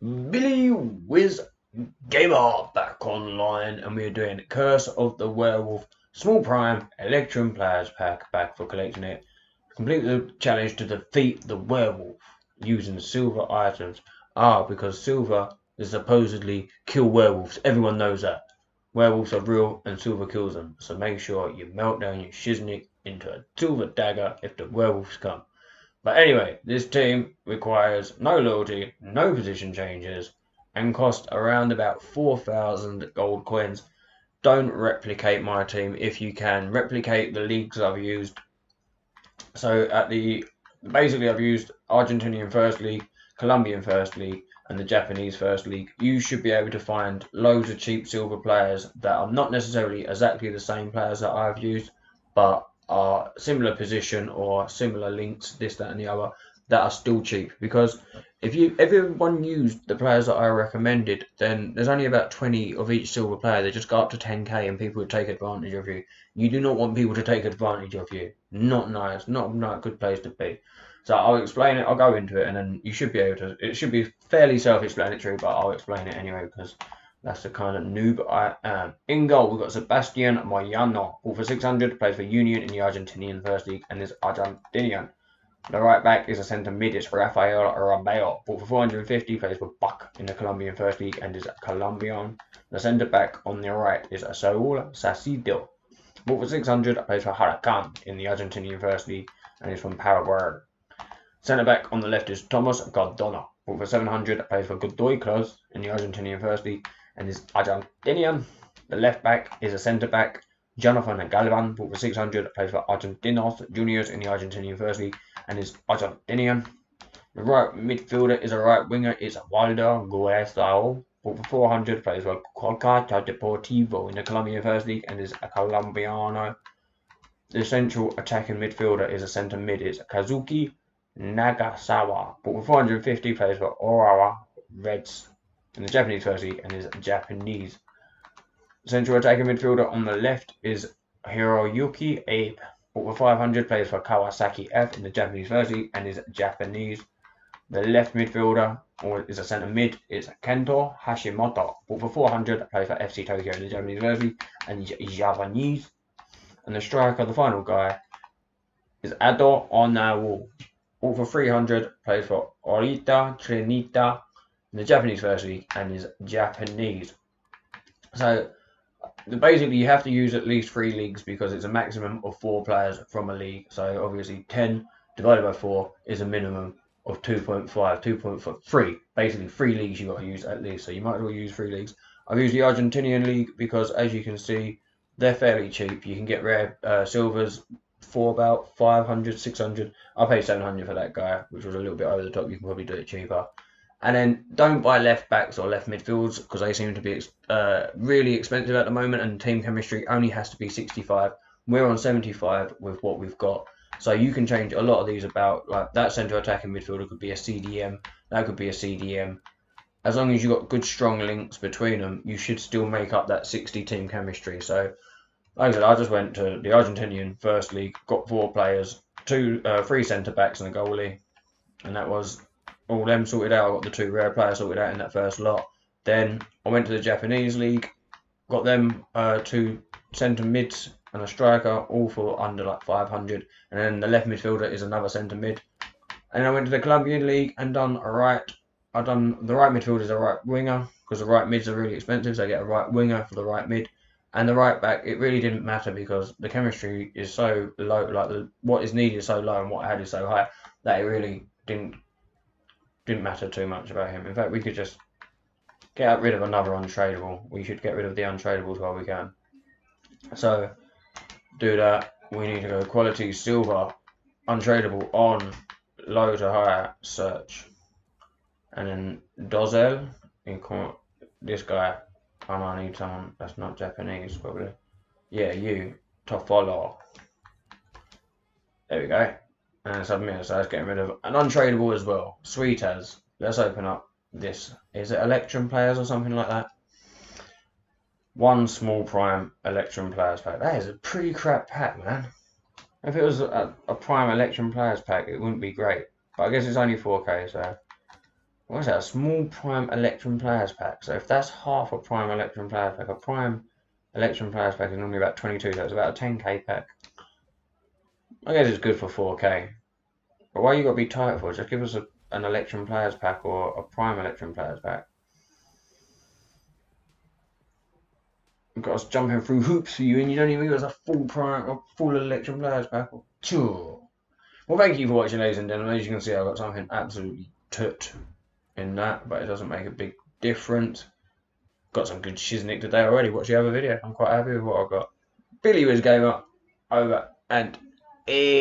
Billy Wiz Gamer back online, and we are doing Curse of the Werewolf Small Prime Electrum Players Pack back for collecting it. Complete the challenge to defeat the werewolf using silver items. Because silver is supposedly kill werewolves. Everyone knows that. Werewolves are real and silver kills them. So make sure you melt down your shiznik into a silver dagger if the werewolves come. But anyway, this team requires no loyalty, no position changes, and cost around about 4,000 gold coins. Don't replicate my team if you can. Replicate the leagues I've used. So basically I've used Argentinian First League, Colombian First League, and the Japanese First League. You should be able to find loads of cheap silver players that are not necessarily exactly the same players that I've used, but are similar position or similar links, this, that, and the other, that are still cheap. Because if everyone used the players that I recommended, then there's only about 20 of each silver player. They just go up to 10k, and people would take advantage of you. You do not want people to take advantage of you. Not nice. Not a good place to be. So I'll explain it. I'll go into it, and then you should be able to. It should be fairly self-explanatory, but I'll explain it anyway because that's the kind of noob I am. In goal, we've got Sebastian Moyano, who for 600 plays for Union in the Argentinian First League and is Argentinian. The right back is a centre mid. It's Rafael Rabeo, who for 450 plays for Buck in the Colombian First League and is Colombian. The centre back on the right is Saul Sacido, who for 600 plays for Huracan in the Argentinian First League and is from Paraguay. Centre back on the left is Thomas Cardona, who for 700 plays for Godoy Cruz in the Argentinian First League and is Argentinian. The left back is a centre back, Jonathan Galvan, who for 600 plays for Argentinos Juniors in the Argentinian First League and is Argentinian. The right midfielder is a right winger, it's Waldo Guesao, who for 400 plays for Colcata Deportivo in the Colombian First League and is a Colombiano. The central attacking midfielder is a centre mid, it's Kazuki Nagasawa, but with 450 plays for Urawa Reds in the Japanese First League and is Japanese. Central attacking midfielder on the left is Hiroyuki Abe, but with 500 plays for Kawasaki F in the Japanese First League and is Japanese. The left midfielder, or is a centre mid, is Kento Hashimoto, but for 400 plays for FC Tokyo in the Japanese First League and is Japanese. And the striker, the final guy, is Ado Onawu. All for 300 plays for Orita Trinita in the Japanese First League and is Japanese. So basically you have to use at least 3 leagues because it's a maximum of 4 players from a league. So obviously 10 divided by 4 is a minimum of 2.5, 2.3. Basically 3 leagues you've got to use at least. So you might as well use 3 leagues. I've used the Argentinian league because as you can see, they're fairly cheap. You can get rare silvers for about 500, 600. I paid 700 for that guy, which was a little bit over the top. You can probably do it cheaper. And then don't buy left backs or left midfields because they seem to be really expensive at the moment, and team chemistry only has to be 65. We're on 75 with what we've got. So you can change a lot of these about. Like that centre attacking midfielder could be a CDM, that could be a CDM. As long as you've got good strong links between them, you should still make up that 60 team chemistry. So like I said, I just went to the Argentinian First League, got 4 players, 3 centre backs and a goalie, and that was all them sorted out. I got the 2 rare players sorted out in that first lot. Then I went to the Japanese League, got them 2 centre mids and a striker, all for under like 500, and then the left midfielder is another centre mid. And I went to the Colombian League and done the right midfielder is a right winger because the right mids are really expensive, so I get a right winger for the right mid. And the right back, it really didn't matter because the chemistry is so low, like what is needed is so low and what I had is so high that it really didn't matter too much about him. In fact, we could just get rid of another untradeable. We should get rid of the untradables while we can. So, do that. We need to go quality silver, untradeable on low to high search. And then Dozel, this guy. I need someone that's not Japanese, probably. Yeah, you. To follow. There we go. And submit. So that's getting rid of an untradeable as well. Sweet as. Let's open up this. Is it Electrum players or something like that? 1 small prime Electrum players pack. That is a pretty crap pack, man. If it was a prime Electrum players pack, it wouldn't be great. But I guess it's only 4k, so What is that? A small Prime Electrum Players Pack. So if that's half a Prime Electrum Players Pack, a Prime Electrum Players Pack is normally about 22, so it's about a 10k pack. I guess it's good for 4k. But why you gotta be tight for? Just give us an Electrum Players Pack or a Prime Electrum Players Pack. You've got us jumping through hoops for you, and you don't even give us a full Prime or full Electrum Players Pack. Sure. Well, thank you for watching, ladies and gentlemen. As you can see, I've got something absolutely toot in that, but it doesn't make a big difference. Got some good shiznick today already. Watch the other video. I'm quite happy with what I've got. Billy Wiz Gamer, over and in.